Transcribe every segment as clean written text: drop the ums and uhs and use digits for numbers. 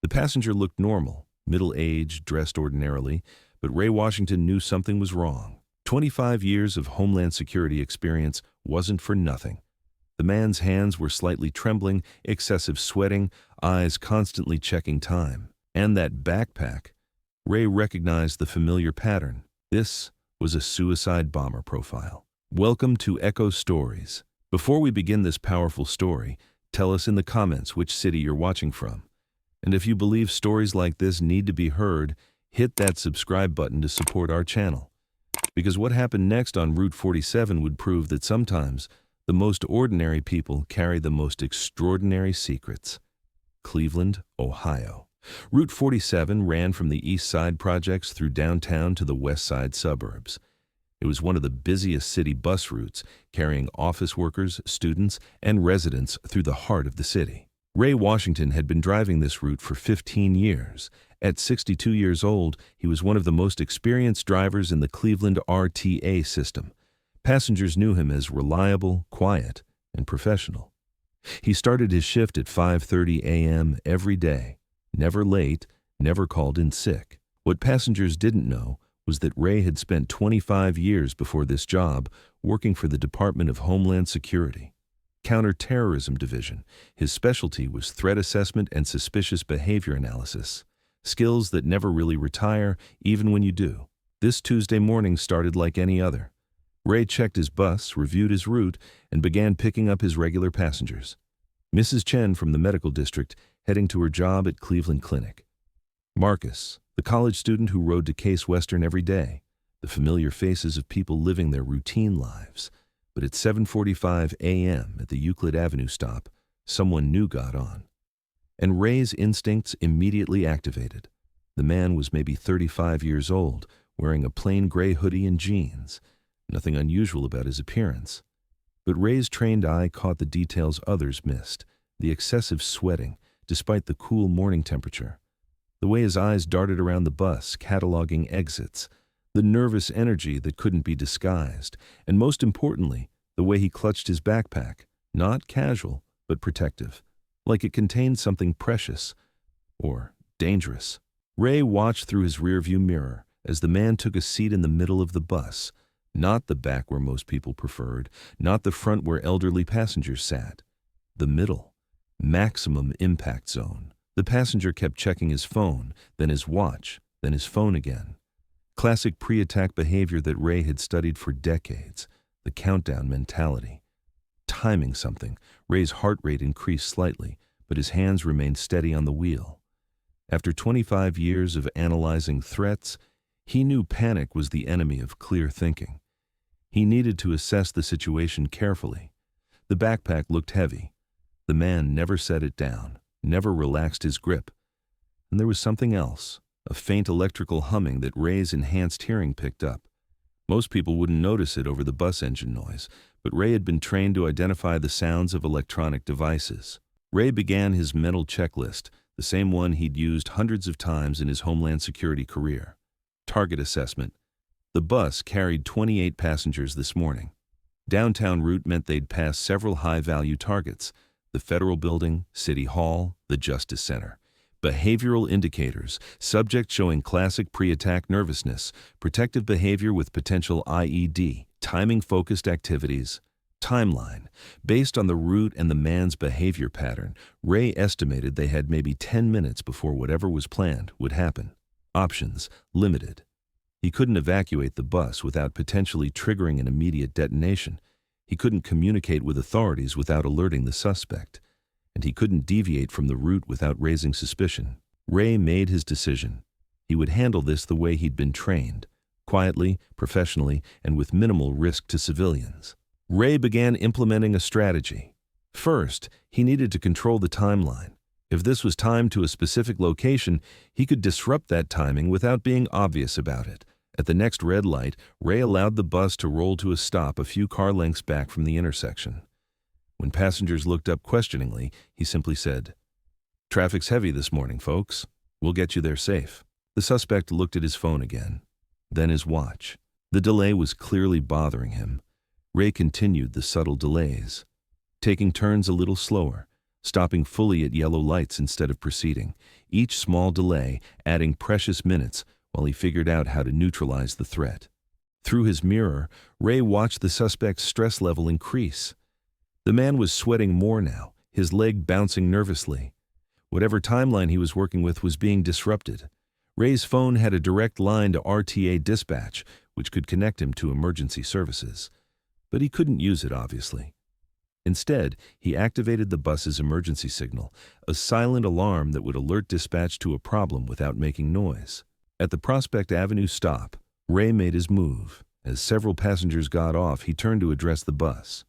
The passenger looked normal, middle-aged, dressed ordinarily, but Ray Washington knew something was wrong. 25 years of Homeland Security experience wasn't for nothing. The man's hands were slightly trembling, excessive sweating, eyes constantly checking time. And that backpack. Ray recognized the familiar pattern. This was a suicide bomber profile. Welcome to Echo Stories. Before we begin this powerful story, tell us in the comments which city you're watching from. And if you believe stories like this need to be heard, hit that subscribe button to support our channel. Because what happened next on Route 47 would prove that sometimes the most ordinary people carry the most extraordinary secrets. Cleveland, Ohio. Route 47 ran from the East Side projects through downtown to the West Side suburbs. It was one of the busiest city bus routes, carrying office workers, students, and residents through the heart of the city. Ray Washington had been driving this route for 15 years. At 62 years old, he was one of the most experienced drivers in the Cleveland RTA system. Passengers knew him as reliable, quiet, and professional. He started his shift at 5:30 a.m. every day, never late, never called in sick. What passengers didn't know was that Ray had spent 25 years before this job working for the Department of Homeland Security. Counter-terrorism division. His specialty was threat assessment and suspicious behavior analysis. Skills that never really retire, even when you do. This Tuesday morning started like any other. Ray checked his bus, reviewed his route, and began picking up his regular passengers. Mrs. Chen from the medical district heading to her job at Cleveland Clinic. Marcus, the college student who rode to Case Western every day. The familiar faces of people living their routine lives. But at 7:45 a.m. at the Euclid Avenue stop, someone new got on. And Ray's instincts immediately activated. The man was maybe 35 years old, wearing a plain gray hoodie and jeans. Nothing unusual about his appearance. But Ray's trained eye caught the details others missed, the excessive sweating, despite the cool morning temperature. The way his eyes darted around the bus, cataloging exits. The nervous energy that couldn't be disguised. And most importantly, the way he clutched his backpack, not casual, but protective, like it contained something precious or dangerous. Ray watched through his rearview mirror as the man took a seat in the middle of the bus. Not the back where most people preferred, not the front where elderly passengers sat. The middle, maximum impact zone. The passenger kept checking his phone, then his watch, then his phone again. Classic pre-attack behavior that Ray had studied for decades, the countdown mentality. Timing something, Ray's heart rate increased slightly, but his hands remained steady on the wheel. After 25 years of analyzing threats, he knew panic was the enemy of clear thinking. He needed to assess the situation carefully. The backpack looked heavy. The man never set it down, never relaxed his grip. And there was something else, a faint electrical humming that Ray's enhanced hearing picked up. Most people wouldn't notice it over the bus engine noise, but Ray had been trained to identify the sounds of electronic devices. Ray began his mental checklist, the same one he'd used hundreds of times in his Homeland Security career. Target assessment. The bus carried 28 passengers this morning. Downtown route meant they'd pass several high-value targets: the Federal Building, City Hall, the Justice Center. Behavioral indicators, subject showing classic pre-attack nervousness, protective behavior with potential IED, timing-focused activities. Timeline. Based on the route and the man's behavior pattern, Ray estimated they had maybe 10 minutes before whatever was planned would happen. Options, limited. He couldn't evacuate the bus without potentially triggering an immediate detonation. He couldn't communicate with authorities without alerting the suspect. And he couldn't deviate from the route without raising suspicion. Ray made his decision. He would handle this the way he'd been trained, quietly, professionally, and with minimal risk to civilians. Ray began implementing a strategy. First, he needed to control the timeline. If this was timed to a specific location, he could disrupt that timing without being obvious about it. At the next red light, Ray allowed the bus to roll to a stop a few car lengths back from the intersection. When passengers looked up questioningly, he simply said, "Traffic's heavy this morning, folks. We'll get you there safe." The suspect looked at his phone again, then his watch. The delay was clearly bothering him. Ray continued the subtle delays, taking turns a little slower, stopping fully at yellow lights instead of proceeding, each small delay adding precious minutes while he figured out how to neutralize the threat. Through his mirror, Ray watched the suspect's stress level increase. The man was sweating more now, his leg bouncing nervously. Whatever timeline he was working with was being disrupted. Ray's phone had a direct line to RTA dispatch, which could connect him to emergency services. But he couldn't use it, obviously. Instead, he activated the bus's emergency signal, a silent alarm that would alert dispatch to a problem without making noise. At the Prospect Avenue stop, Ray made his move. As several passengers got off, he turned to address the bus.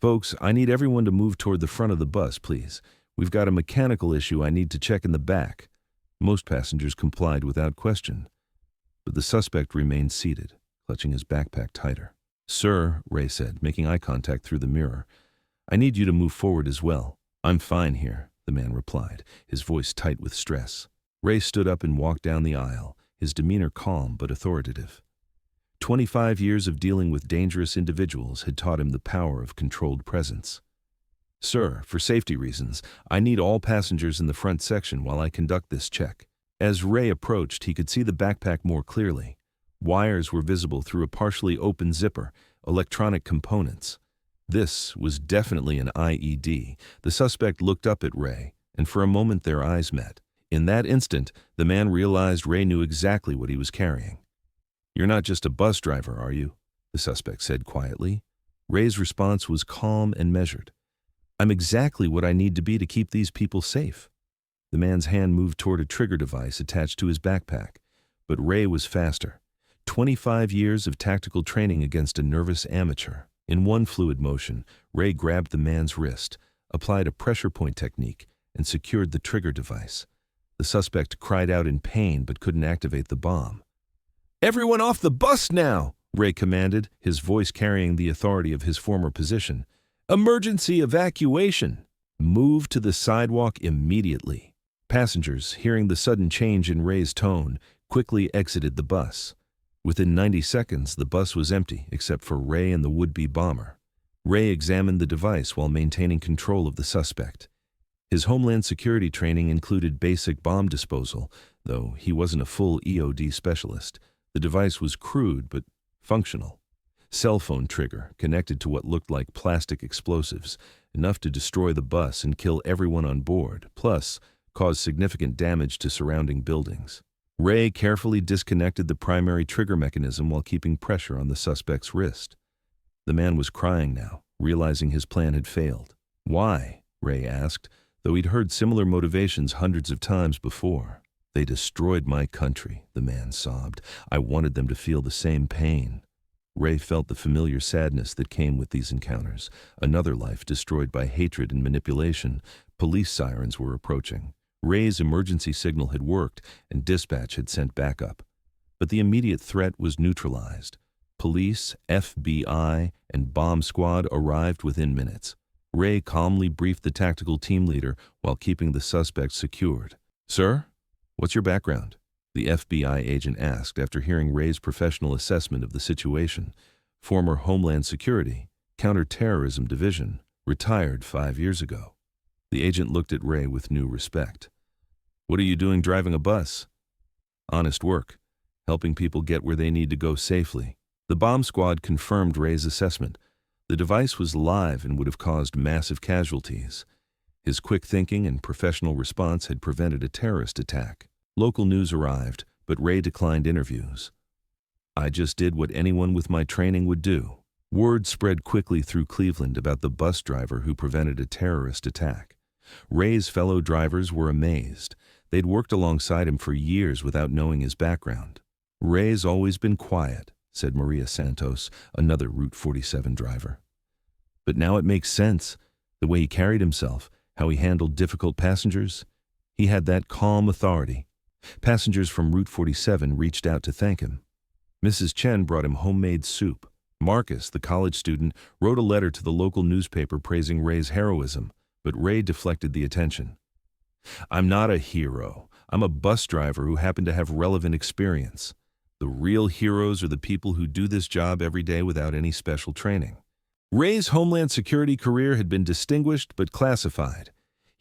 "Folks, I need everyone to move toward the front of the bus, please. We've got a mechanical issue I need to check in the back." Most passengers complied without question. But the suspect remained seated, clutching his backpack tighter. "Sir," Ray said, making eye contact through the mirror, "I need you to move forward as well." "I'm fine here," the man replied, his voice tight with stress. Ray stood up and walked down the aisle, his demeanor calm but authoritative. 25 years of dealing with dangerous individuals had taught him the power of controlled presence. "Sir, for safety reasons, I need all passengers in the front section while I conduct this check." As Ray approached, he could see the backpack more clearly. Wires were visible through a partially open zipper, electronic components. This was definitely an IED. The suspect looked up at Ray, and for a moment their eyes met. In that instant, the man realized Ray knew exactly what he was carrying. "You're not just a bus driver, are you?" the suspect said quietly. Ray's response was calm and measured. "I'm exactly what I need to be to keep these people safe." The man's hand moved toward a trigger device attached to his backpack, but Ray was faster. 25 years of tactical training against a nervous amateur. In one fluid motion, Ray grabbed the man's wrist, applied a pressure point technique, and secured the trigger device. The suspect cried out in pain but couldn't activate the bomb. "Everyone off the bus now!" Ray commanded, his voice carrying the authority of his former position. "Emergency evacuation! Move to the sidewalk immediately." Passengers, hearing the sudden change in Ray's tone, quickly exited the bus. Within 90 seconds, the bus was empty except for Ray and the would-be bomber. Ray examined the device while maintaining control of the suspect. His Homeland Security training included basic bomb disposal, though he wasn't a full EOD specialist. The device was crude but functional. Cell phone trigger connected to what looked like plastic explosives, enough to destroy the bus and kill everyone on board, plus cause significant damage to surrounding buildings. Ray carefully disconnected the primary trigger mechanism while keeping pressure on the suspect's wrist. The man was crying now, realizing his plan had failed. "Why?" Ray asked, though he'd heard similar motivations hundreds of times before. "They destroyed my country," the man sobbed. "I wanted them to feel the same pain." Ray felt the familiar sadness that came with these encounters. Another life destroyed by hatred and manipulation. Police sirens were approaching. Ray's emergency signal had worked, and dispatch had sent backup. But the immediate threat was neutralized. Police, FBI, and bomb squad arrived within minutes. Ray calmly briefed the tactical team leader while keeping the suspect secured. "Sir, what's your background?" the FBI agent asked after hearing Ray's professional assessment of the situation. "Former Homeland Security, counter-terrorism division, retired 5 years ago." The agent looked at Ray with new respect. "What are you doing driving a bus?" "Honest work, helping people get where they need to go safely." The bomb squad confirmed Ray's assessment. The device was live and would have caused massive casualties. His quick thinking and professional response had prevented a terrorist attack. Local news arrived, but Ray declined interviews. "I just did what anyone with my training would do." Word spread quickly through Cleveland about the bus driver who prevented a terrorist attack. Ray's fellow drivers were amazed. They'd worked alongside him for years without knowing his background. "Ray's always been quiet," said Maria Santos, another Route 47 driver. "But now it makes sense. The way he carried himself, how he handled difficult passengers. He had that calm authority." Passengers from Route 47 reached out to thank him. Mrs. Chen brought him homemade soup. Marcus, the college student, wrote a letter to the local newspaper praising Ray's heroism, but Ray deflected the attention. "I'm not a hero. I'm a bus driver who happened to have relevant experience. The real heroes are the people who do this job every day without any special training." Ray's Homeland Security career had been distinguished but classified.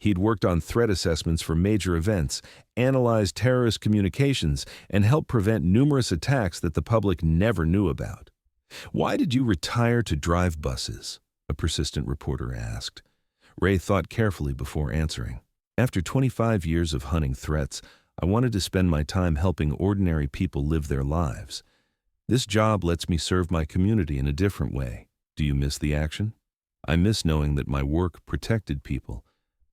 He'd worked on threat assessments for major events, analyzed terrorist communications, and helped prevent numerous attacks that the public never knew about. "Why did you retire to drive buses?" a persistent reporter asked. Ray thought carefully before answering. "After 25 years of hunting threats, I wanted to spend my time helping ordinary people live their lives. This job lets me serve my community in a different way. Do you miss the action?" "I miss knowing that my work protected people.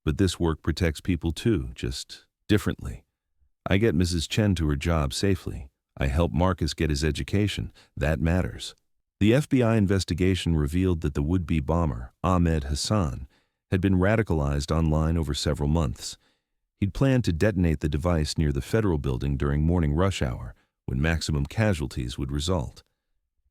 But this work protects people too, just differently. I get Mrs. Chen to her job safely. I help Marcus get his education. That matters." The FBI investigation revealed that the would-be bomber, Ahmed Hassan, had been radicalized online over several months. He'd planned to detonate the device near the federal building during morning rush hour, when maximum casualties would result.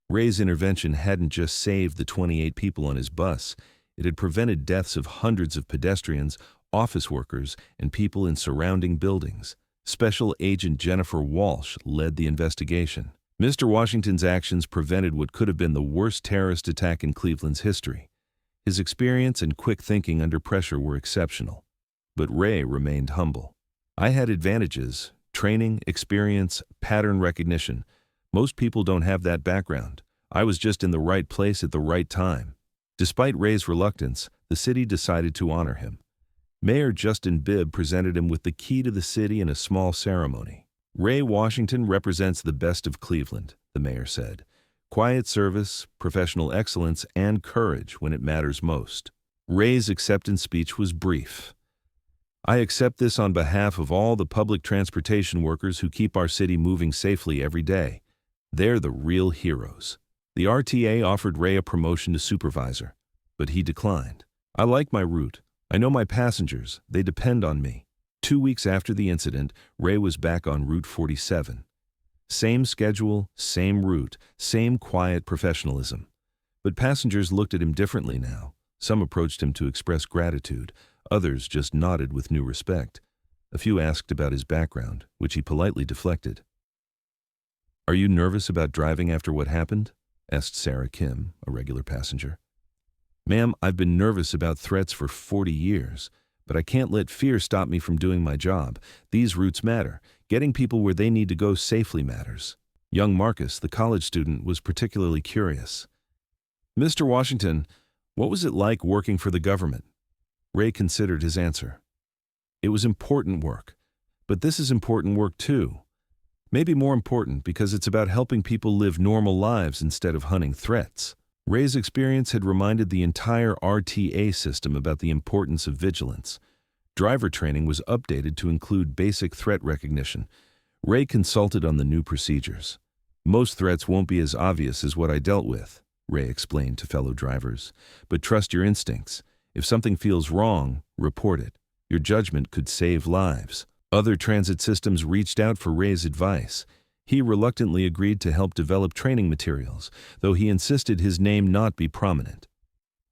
Ray's intervention hadn't just saved the 28 people on his bus, it had prevented deaths of hundreds of pedestrians, office workers, and people in surrounding buildings. Special Agent Jennifer Walsh led the investigation. Mr. Washington's actions prevented what could have been the worst terrorist attack in Cleveland's history. His experience and quick thinking under pressure were exceptional. But Ray remained humble. "I had advantages: training, experience, pattern recognition. Most people don't have that background. I was just in the right place at the right time." Despite Ray's reluctance, the city decided to honor him. Mayor Justin Bibb presented him with the key to the city in a small ceremony. "Ray Washington represents the best of Cleveland," the mayor said. "Quiet service, professional excellence, and courage when it matters most." Ray's acceptance speech was brief. "I accept this on behalf of all the public transportation workers who keep our city moving safely every day. They're the real heroes." The RTA offered Ray a promotion to supervisor, but he declined. "I like my route. I know my passengers. They depend on me." 2 weeks after the incident, Ray was back on Route 47. Same schedule, same route, same quiet professionalism. But passengers looked at him differently now. Some approached him to express gratitude. Others just nodded with new respect. A few asked about his background, which he politely deflected. "Are you nervous about driving after what happened?" asked Sarah Kim, a regular passenger. "Ma'am, I've been nervous about threats for 40 years, but I can't let fear stop me from doing my job. These routes matter. Getting people where they need to go safely matters." Young Marcus, the college student, was particularly curious. "Mr. Washington, what was it like working for the government?" Ray considered his answer. "It was important work, but this is important work too. Maybe more important because it's about helping people live normal lives instead of hunting threats." Ray's experience had reminded the entire RTA system about the importance of vigilance. Driver training was updated to include basic threat recognition. Ray consulted on the new procedures. "Most threats won't be as obvious as what I dealt with," Ray explained to fellow drivers. "But trust your instincts. If something feels wrong, report it. Your judgment could save lives." Other transit systems reached out for Ray's advice. He reluctantly agreed to help develop training materials, though he insisted his name not be prominent.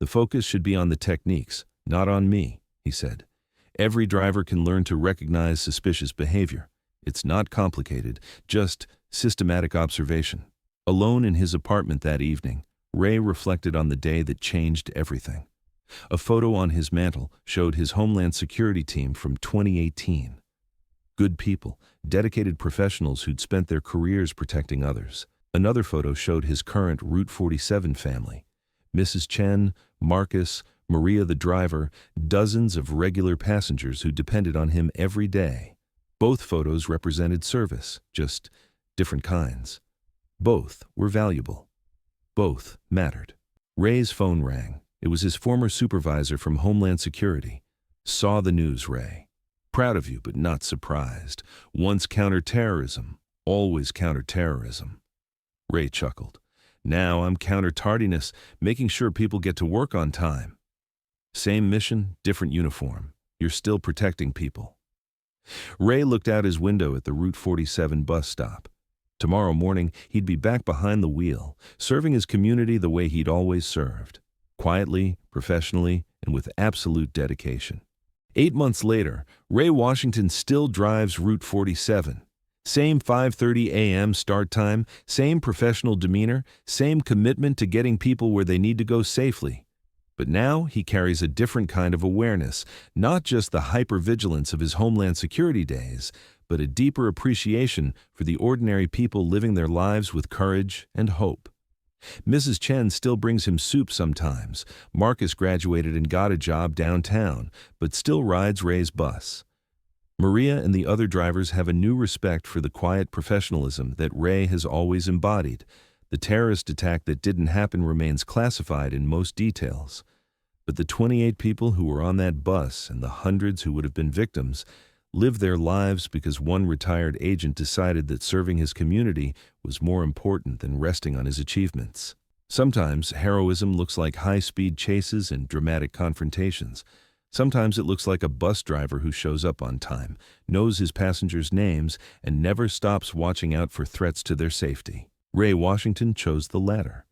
"The focus should be on the techniques, not on me," he said. "Every driver can learn to recognize suspicious behavior. It's not complicated, just systematic observation." Alone in his apartment that evening, Ray reflected on the day that changed everything. A photo on his mantle showed his Homeland Security team from 2018. Good people, dedicated professionals who'd spent their careers protecting others. Another photo showed his current Route 47 family. Mrs. Chen, Marcus, Maria the driver, dozens of regular passengers who depended on him every day. Both photos represented service, just different kinds. Both were valuable. Both mattered. Ray's phone rang. It was his former supervisor from Homeland Security. "Saw the news, Ray. Proud of you, but not surprised. Once counter-terrorism, always counter-terrorism." Ray chuckled. "Now I'm counter-tardiness, making sure people get to work on time." "Same mission, different uniform. You're still protecting people." Ray looked out his window at the Route 47 bus stop. Tomorrow morning, he'd be back behind the wheel, serving his community the way he'd always served. Quietly, professionally, and with absolute dedication. 8 months later, Ray Washington still drives Route 47. Same 5:30 a.m. start time, same professional demeanor, same commitment to getting people where they need to go safely. But now he carries a different kind of awareness, not just the hypervigilance of his Homeland Security days, but a deeper appreciation for the ordinary people living their lives with courage and hope. Mrs. Chen still brings him soup sometimes. Marcus graduated and got a job downtown, but still rides Ray's bus. Maria and the other drivers have a new respect for the quiet professionalism that Ray has always embodied. The terrorist attack that didn't happen remains classified in most details. But the 28 people who were on that bus and the hundreds who would have been victims lived their lives because one retired agent decided that serving his community was more important than resting on his achievements. Sometimes heroism looks like high-speed chases and dramatic confrontations. Sometimes it looks like a bus driver who shows up on time, knows his passengers' names, and never stops watching out for threats to their safety. Ray Washington chose the latter,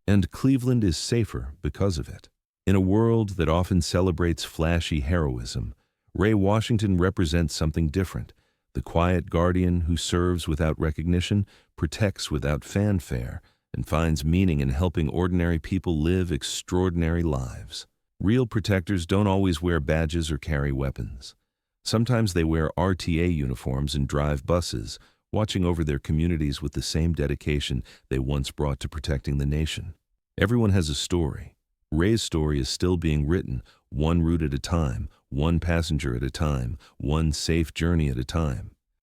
and Cleveland is safer because of it. In a world that often celebrates flashy heroism, Ray Washington represents something different, the quiet guardian who serves without recognition, protects without fanfare, and finds meaning in helping ordinary people live extraordinary lives. Real protectors don't always wear badges or carry weapons. Sometimes they wear RTA uniforms and drive buses, watching over their communities with the same dedication they once brought to protecting the nation. Everyone has a story. Ray's story is still being written, one route at a time, one passenger at a time, one safe journey at a time.